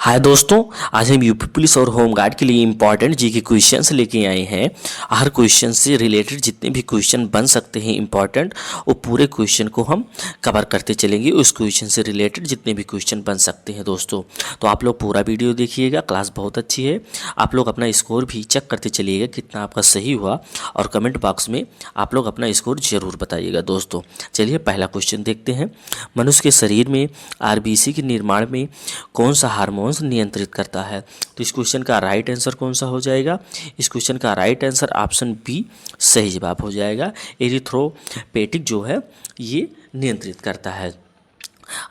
हाय दोस्तों, आज हम यूपी पुलिस और होम गार्ड के लिए इंपॉर्टेंट जी के क्वेश्चंस लेके आए हैं। हर क्वेश्चन से रिलेटेड जितने भी क्वेश्चन बन सकते हैं इंपॉर्टेंट, वो पूरे क्वेश्चन को हम कवर करते चलेंगे। उस क्वेश्चन से रिलेटेड जितने भी क्वेश्चन बन सकते हैं दोस्तों, तो आप लोग पूरा वीडियो देखिएगा। क्लास बहुत अच्छी है। आप लोग अपना स्कोर भी चेक करते चलिएगा कितना आपका सही हुआ, और कमेंट बॉक्स में आप लोग अपना स्कोर जरूर बताइएगा दोस्तों। चलिए पहला क्वेश्चन देखते हैं। मनुष्य के शरीर में आरबीसी के निर्माण में कौन सा हार्मोन्स नियंत्रित करता है? तो इस क्वेश्चन का राइट आंसर कौन सा हो जाएगा? इस क्वेश्चन का राइट आंसर ऑप्शन बी सही जवाब हो जाएगा। एरिथ्रोपेटिक जो है ये नियंत्रित करता है।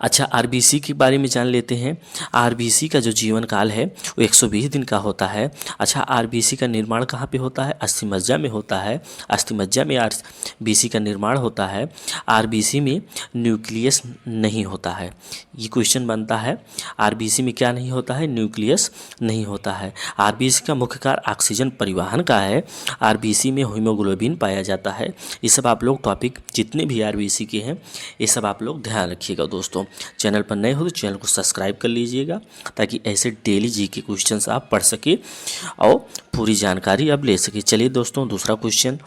अच्छा, आरबीसी के बारे में जान लेते हैं। आरबीसी का जो जीवन काल है वो 120 दिन का होता है। अच्छा, आरबीसी का निर्माण कहाँ पे होता है? अस्थिमज्जा में होता है। अस्थिमज्जा में आरबीसी का निर्माण होता है। आरबीसी में न्यूक्लियस नहीं होता है। ये क्वेश्चन बनता है, आरबीसी में क्या नहीं होता है? न्यूक्लियस नहीं होता है। आरबीसी का मुख्य कार्य ऑक्सीजन परिवहन का है। आरबीसी में हीमोग्लोबिन पाया जाता है। ये सब आप लोग टॉपिक जितने भी आरबीसी के हैं ये सब आप लोग ध्यान रखिएगा दोस्तों। चैनल पर नए हो तो चैनल को सब्सक्राइब कर लीजिएगा, ताकि ऐसे डेली जी के क्वेश्चंस आप पढ़ सके और पूरी जानकारी आप ले सके। चलिए दोस्तों, दूसरा क्वेश्चन,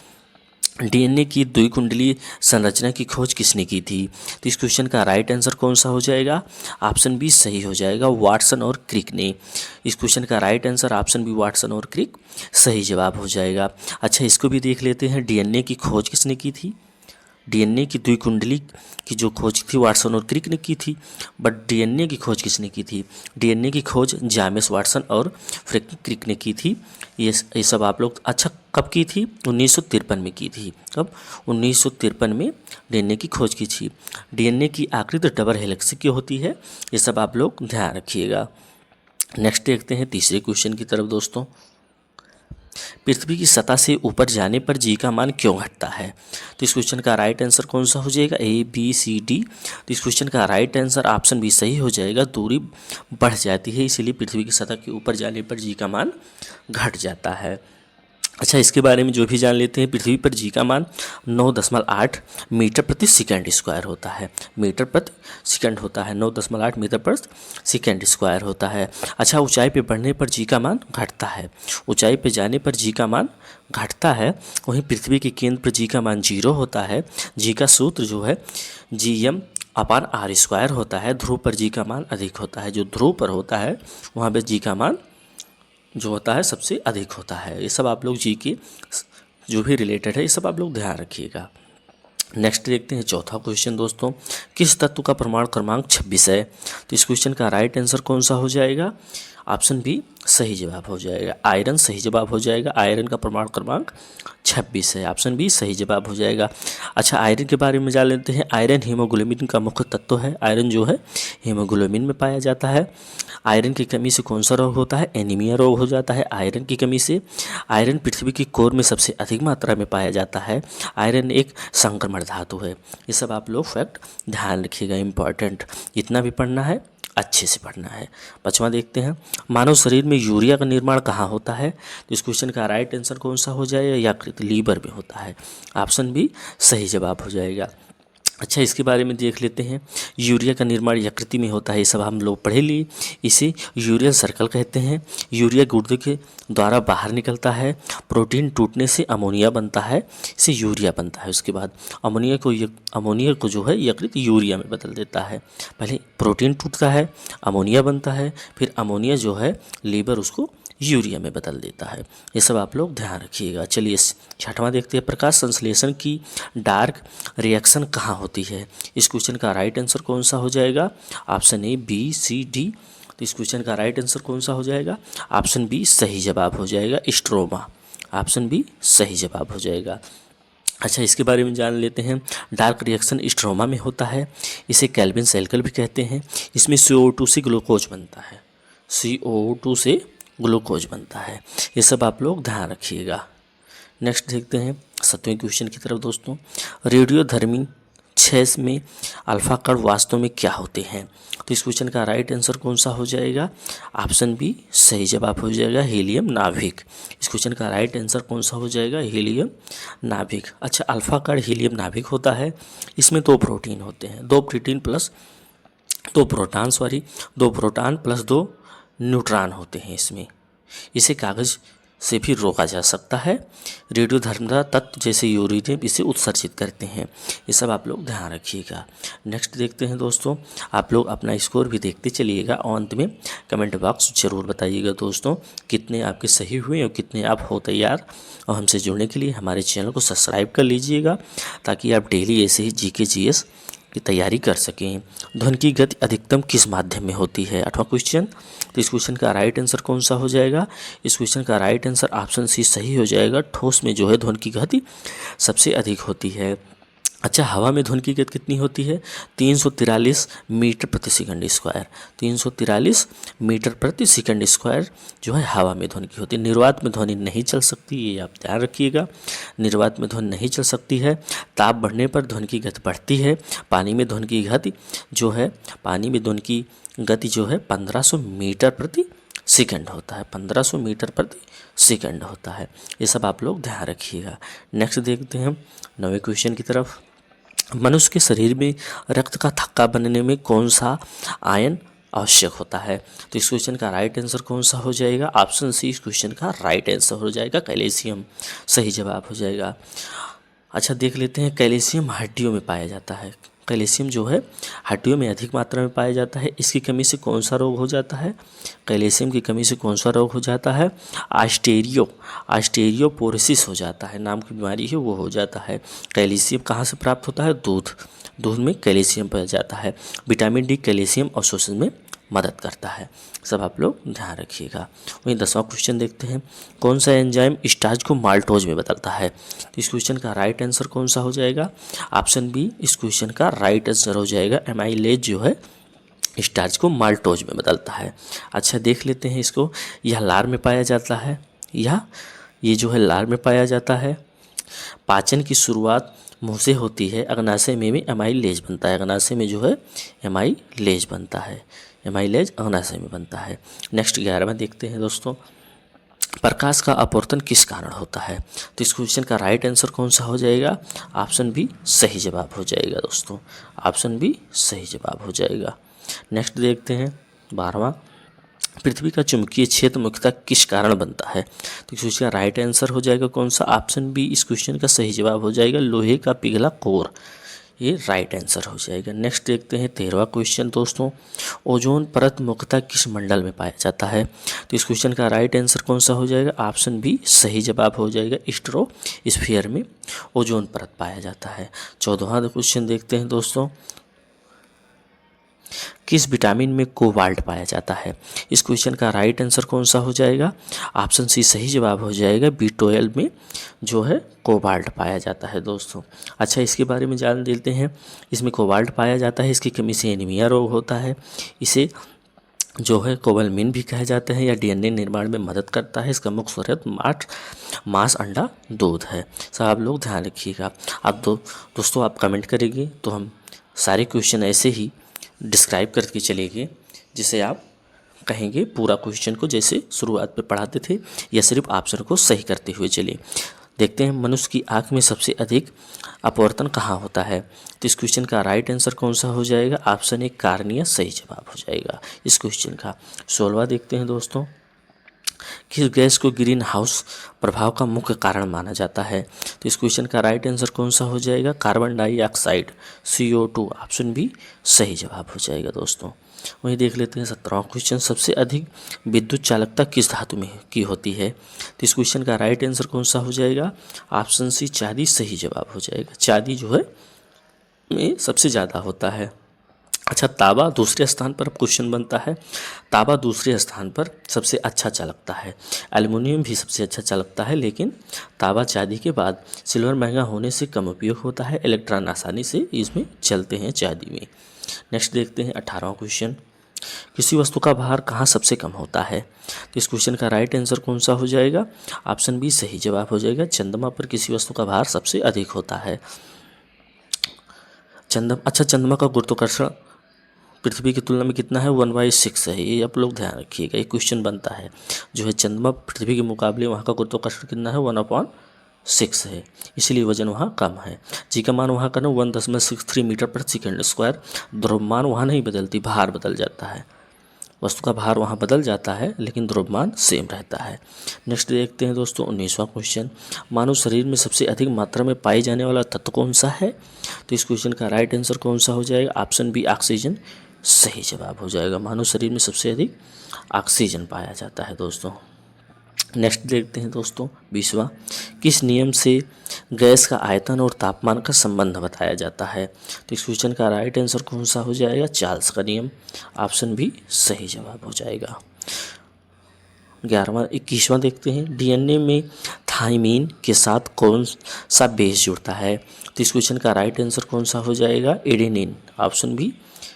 डीएनए की द्विकुंडलीय संरचना की खोज किसने की थी? तो इस क्वेश्चन का राइट आंसर कौन सा हो जाएगा? ऑप्शन बी सही हो जाएगा, वाटसन और क्रिक ने। इस क्वेश्चन का right answer option B Watson और क्रिक सही जवाब हो जाएगा। अच्छा, इसको भी देख लेते हैं। डीएनए की खोज किसने की थी? डीएनए की द्विकुंडली की जो खोज थी वाटसन और क्रिक ने की थी, बट डीएनए की खोज किसने की थी? डीएनए की खोज जेम्स वाटसन और फ्रैंक क्रिक ने की थी। ये सब आप लोग, अच्छा कब की थी? 1953 में की थी। कब? 1953 में डीएनए की खोज की थी। डीएनए की आकृति डबल हेलिक्स की होती है। ये सब आप लोग ध्यान रखिएगा। नेक्स्ट देखते हैं तीसरे क्वेश्चन की तरफ दोस्तों। पृथ्वी की सतह से ऊपर जाने पर जी का मान क्यों घटता है? तो इस क्वेश्चन का राइट आंसर कौन सा हो जाएगा? A B C D. तो इस क्वेश्चन का राइट आंसर ऑप्शन बी सही हो जाएगा। दूरी बढ़ जाती है, इसीलिए पृथ्वी की सतह के ऊपर जाने पर जी का मान घट जाता है। अच्छा, इसके बारे में जो भी जान लेते हैं। पृथ्वी पर जी का मान 9.8 मीटर प्रति सेकंड स्क्वायर होता है। मीटर प्रति सेकंड होता है, 9.8 मीटर प्रति सेकंड स्क्वायर होता है। अच्छा, ऊंचाई पे बढ़ने पर जी का मान घटता है। ऊंचाई पे जाने पर जी का मान घटता है। वहीं पृथ्वी के केंद्र पर जी का मान 0 होता है। जी का सूत्र जो है GM/r² होता है। ध्रुव पर जी का मान अधिक होता है। जो ध्रुव पर होता है वहाँ पर जी का मान जो होता है सबसे अधिक होता है। ये सब आप लोग जी के जो भी रिलेटेड है ये सब आप लोग ध्यान रखिएगा। नेक्स्ट देखते हैं चौथा क्वेश्चन दोस्तों। किस तत्व का परमाणु क्रमांक 26 है? तो इस क्वेश्चन का राइट आंसर कौन सा हो जाएगा? ऑप्शन बी सही जवाब हो जाएगा। आयरन सही जवाब हो जाएगा। आयरन का परमाणु क्रमांक 26 है। ऑप्शन बी सही जवाब हो जाएगा। अच्छा, आयरन के बारे में जान लेते हैं। आयरन हीमोग्लोबिन का मुख्य तत्व है। आयरन जो है हीमोग्लोबिन में पाया जाता है। आयरन की कमी से कौन सा रोग होता है? एनीमिया रोग हो जाता है आयरन की कमी से। आयरन पृथ्वी की कोर में सबसे अधिक मात्रा में पाया जाता है। आयरन एक संक्रमण धातु है। ये सब आप लोग फैक्ट ध्यान रखिएगा, इंपॉर्टेंट। जितना भी पढ़ना है अच्छे से पढ़ना है। पाँचवा देखते हैं। मानव शरीर में यूरिया का निर्माण कहाँ होता है? तो इस क्वेश्चन का राइट आंसर कौन सा हो जाएगा? यकृत, लीवर में होता है। ऑप्शन बी सही जवाब हो जाएगा। अच्छा, इसके बारे में देख लेते हैं। यूरिया का निर्माण यकृत में होता है। ये सब हम लोग पढ़े लिए। इसे यूरियल सर्कल कहते हैं। यूरिया गुर्दे के द्वारा बाहर निकलता है। प्रोटीन टूटने से अमोनिया बनता है, इसे यूरिया बनता है। उसके बाद अमोनिया को जो है यकृत यूरिया में बदल देता है। पहले प्रोटीन टूटता है, अमोनिया बनता है, फिर अमोनिया जो है लीवर उसको यूरिया में बदल देता है। ये सब आप लोग ध्यान रखिएगा। चलिए छठवां देखते हैं। प्रकाश संश्लेषण की डार्क रिएक्शन कहाँ होती है? इस क्वेश्चन का राइट आंसर कौन सा हो जाएगा? Option A B C D. तो इस क्वेश्चन का राइट आंसर कौन सा हो जाएगा? ऑप्शन बी सही जवाब हो जाएगा, स्ट्रोमा। ऑप्शन बी सही जवाब हो जाएगा। अच्छा, इसके बारे में जान लेते हैं। डार्क रिएक्शन स्ट्रोमा में होता है। इसे केल्विन साइकिल भी कहते हैं। इसमें CO2 से ग्लूकोज बनता है। CO2 से ग्लूकोज बनता है। ये सब आप लोग ध्यान रखिएगा। नेक्स्ट देखते हैं 7वें क्वेश्चन की तरफ दोस्तों। रेडियोधर्मी 6 में अल्फा कण वास्तव में क्या होते हैं? तो इस क्वेश्चन का राइट आंसर कौन सा हो जाएगा? ऑप्शन बी सही जवाब हो जाएगा, हीलियम नाभिक। इस क्वेश्चन का राइट आंसर कौन सा हो जाएगा? हीलियम नाभिक। अच्छा, अल्फा कण हीलियम नाभिक होता है। इसमें 2 प्रोटीन होते हैं, 2 protein plus 2 proton plus 2 neutron होते हैं इसमें। इसे कागज से भी रोका जा सकता है। रेडियोधर्मता तत्व जैसे यूरेनियम इसे उत्सर्जित करते हैं। ये सब आप लोग ध्यान रखिएगा। नेक्स्ट देखते हैं दोस्तों, आप लोग अपना स्कोर भी देखते चलिएगा और अंत में कमेंट बॉक्स जरूर बताइएगा दोस्तों कितने आपके सही हुए और कितने आप हो तैयार। और हमसे जुड़ने के लिए हमारे चैनल को सब्सक्राइब कर लीजिएगा ताकि आप डेली ऐसे ही जीके जीएस की तैयारी कर सकें। ध्वनि की गति अधिकतम किस माध्यम में होती है? 8वां क्वेश्चन। तो इस क्वेश्चन का राइट आंसर कौन सा हो जाएगा? इस क्वेश्चन का राइट आंसर ऑप्शन सी सही हो जाएगा। ठोस में जो है ध्वनि की गति सबसे अधिक होती है। अच्छा, हवा में ध्वनि की गति कितनी होती है? 343 मीटर प्रति सेकंड स्क्वायर। 343 मीटर प्रति सेकंड स्क्वायर जो है हवा में ध्वनि की होती है। निर्वात में ध्वनि नहीं चल सकती, ये आप ध्यान रखिएगा। निर्वात में ध्वनि नहीं चल सकती है। ताप बढ़ने पर ध्वनि की गति बढ़ती है। पानी में ध्वनि की गति जो है 1500 मीटर प्रति सेकंड होता है। 1500 मीटर प्रति सेकंड होता है। ये सब आप लोग ध्यान रखिएगा। नेक्स्ट देखते हैं 9वें क्वेश्चन की तरफ। मनुष्य के शरीर में रक्त का थक्का बनने में कौन सा आयन आवश्यक होता है? तो इस क्वेश्चन का राइट आंसर कौन सा हो जाएगा? ऑप्शन सी इस क्वेश्चन का राइट आंसर हो जाएगा। कैल्शियम सही जवाब हो जाएगा। अच्छा, देख लेते हैं कैल्शियम हड्डियों में पाया जाता है। कैल्शियम जो है हड्डियों में अधिक मात्रा में पाया जाता है। इसकी कमी से कौन सा रोग हो जाता है? कैल्शियम की कमी से कौन सा रोग हो जाता है? ऑस्टियोपोरोसिस हो जाता है, नाम की बीमारी है वो हो जाता है। कैल्शियम कहाँ से प्राप्त होता है? दूध में कैल्शियम पाया जाता है। विटामिन डी कैल्शियम अवशोषण में मदद करता है। सब आप लोग ध्यान रखिएगा। वहीं 10वां क्वेश्चन देखते हैं। कौन सा एंजाइम स्टार्च को माल्टोज में बदलता है? तो इस क्वेश्चन का राइट आंसर कौन सा हो जाएगा? ऑप्शन बी इस क्वेश्चन का राइट आंसर हो जाएगा। एमाइलेज जो है स्टार्च को माल्टोज में बदलता है। अच्छा, देख लेते हैं इसको। यह लार में पाया जाता है, ये जो है लार में पाया जाता है। पाचन की शुरुआत मुंह से होती है। अग्नाशय में भी एमाइलेज बनता है। अग्नाशय में जो है एमाइलेज बनता है। एमाइलेज अग्नाशय में बनता है। नेक्स्ट 11वां देखते हैं दोस्तों। प्रकाश का अपवर्तन किस कारण होता है? तो इस क्वेश्चन का राइट आंसर कौन सा हो जाएगा? ऑप्शन बी सही जवाब हो जाएगा दोस्तों। ऑप्शन बी सही जवाब हो जाएगा। नेक्स्ट देखते हैं 12वां। पृथ्वी का चुंबकीय क्षेत्र मुख्यतः किस कारण बनता है? तो इस क्वेश्चन का राइट आंसर हो जाएगा कौन सा? ऑप्शन बी इस क्वेश्चन का सही जवाब हो जाएगा। लोहे का पिघला कोर, ये राइट आंसर हो जाएगा। नेक्स्ट देखते हैं 13वां क्वेश्चन दोस्तों। ओजोन परत मुख्यतः किस मंडल में पाया जाता है? तो इस क्वेश्चन का राइट आंसर कौन सा हो जाएगा? ऑप्शन बी सही जवाब हो जाएगा। स्ट्रोस्फीयर में ओजोन परत पाया जाता है। 14वां क्वेश्चन देखते हैं दोस्तों। किस विटामिन में कोबाल्ट पाया जाता है? इस क्वेश्चन का राइट आंसर कौन सा हो जाएगा? ऑप्शन सी सही जवाब हो जाएगा। B12 में जो है कोबाल्ट पाया जाता है दोस्तों। अच्छा, इसके बारे में जान लेते हैं। इसमें कोबाल्ट पाया जाता है, इसकी कमी से एनीमिया रोग होता है। इसे जो है कोबालमिन भी कहा जाता है या DNA निर्माण में मदद करता है। इसका मुख्य स्रोत मांस, अंडा, दूध है। सब आप लोग ध्यान रखिएगा। अब दोस्तों आप कमेंट करेंगे तो हम सारे क्वेश्चन ऐसे ही डिस्क्राइब करके चलेंगे जिसे आप कहेंगे पूरा क्वेश्चन को जैसे शुरुआत में पढ़ाते थे या सिर्फ ऑप्शन को सही करते हुए चलिए। देखते हैं मनुष्य की आँख में सबसे अधिक अपवर्तन कहाँ होता है? तो इस क्वेश्चन का राइट आंसर कौन सा हो जाएगा? ऑप्शन ए कार्निया सही जवाब हो जाएगा इस क्वेश्चन का। 16वां देखते हैं दोस्तों। किस गैस को ग्रीन हाउस प्रभाव का मुख्य कारण माना जाता है? तो इस क्वेश्चन का राइट आंसर कौन सा हो जाएगा? Carbon dioxide, CO2। Option B सही जवाब हो जाएगा दोस्तों। वहीं देख लेते हैं 17वां क्वेश्चन। सबसे अधिक विद्युत चालकता किस धातु में की होती है? तो इस क्वेश्चन का राइट आंसर कौन सा हो जाएगा? ऑप्शन सी चांदी सही जवाब हो जाएगा। चांदी जो है में सबसे ज़्यादा होता है। अच्छा, तांबा दूसरे स्थान पर क्वेश्चन बनता है। तांबा दूसरे स्थान पर सबसे अच्छा चलकता है। एल्युमिनियम भी सबसे अच्छा चलकता है, लेकिन तांबा चांदी के बाद सिल्वर महंगा होने से कम उपयोग होता है। इलेक्ट्रॉन आसानी से इसमें चलते हैं चांदी में। नेक्स्ट देखते हैं 18वां क्वेश्चन। किसी वस्तु का भार कहाँ सबसे कम होता है? तो इस क्वेश्चन का राइट आंसर कौन सा हो जाएगा? ऑप्शन बी सही जवाब हो जाएगा। चंद्रमा पर किसी वस्तु का भार सबसे अधिक होता है। चंद्रमा का गुरुत्वाकर्षण पृथ्वी की तुलना में कितना है? 1/6 है। ये आप लोग ध्यान रखिएगा, ये क्वेश्चन बनता है। जो है चंद्रमा पृथ्वी के मुकाबले वहाँ का गुरुत्वाकर्षण कितना है? 1/6 है, इसलिए वजन वहाँ कम है। जी का मान वहाँ का ना 1.63 मीटर प्रति सेकंड स्क्वायर। द्रव्यमान वहाँ नहीं बदलती, भार बदल जाता है। वस्तु का भार वहाँ बदल जाता है लेकिन द्रव्यमान सेम रहता है। नेक्स्ट देखते हैं दोस्तों 19वां क्वेश्चन, मानव शरीर में सबसे अधिक मात्रा में पाए जाने वाला तत्व कौन सा है? तो इस क्वेश्चन का राइट आंसर कौन सा हो जाएगा? ऑप्शन बी ऑक्सीजन सही जवाब हो जाएगा। मानव शरीर में सबसे अधिक ऑक्सीजन पाया जाता है दोस्तों। नेक्स्ट देखते हैं दोस्तों 20वां, किस नियम से गैस का आयतन और तापमान का संबंध बताया जाता है? तो इस क्वेश्चन का राइट आंसर कौन सा हो जाएगा? चार्ल्स का नियम, ऑप्शन बी सही जवाब हो जाएगा। 21वां देखते हैं, डीएनए में थाइमीन के साथ कौन सा बेस जुड़ता है? तो इस क्वेश्चन का राइट आंसर कौन सा हो जाएगा? एडेनिन, ऑप्शन बी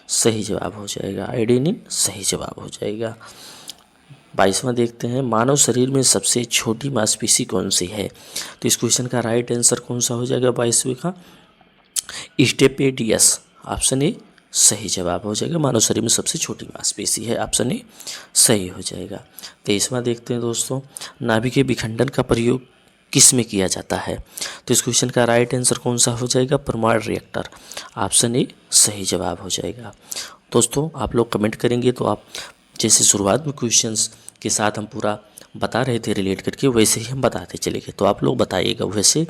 सही जवाब हो जाएगा। एडेनिन सही जवाब हो जाएगा। 22वां देखते हैं, मानव शरीर में सबसे छोटी मांसपेशी कौन सी है? तो इस क्वेश्चन का राइट आंसर कौन सा हो जाएगा? 22वें का स्टेपेडियस, ऑप्शन ए सही जवाब हो जाएगा। मानव शरीर में सबसे छोटी मांसपेशी है, ऑप्शन ए सही हो जाएगा। 23वां देखते हैं दोस्तों, नाभिकीय विखंडन का प्रयोग किस में किया जाता है? तो इस क्वेश्चन का राइट आंसर कौन सा हो जाएगा? परमाणु रिएक्टर, ऑप्शन ए सही जवाब हो जाएगा। दोस्तों आप लोग कमेंट करेंगे तो आप जैसे शुरुआत में क्वेश्चंस के साथ हम पूरा बता रहे थे रिलेट करके, वैसे ही हम बताते चलेंगे, तो आप लोग बताइएगा वैसे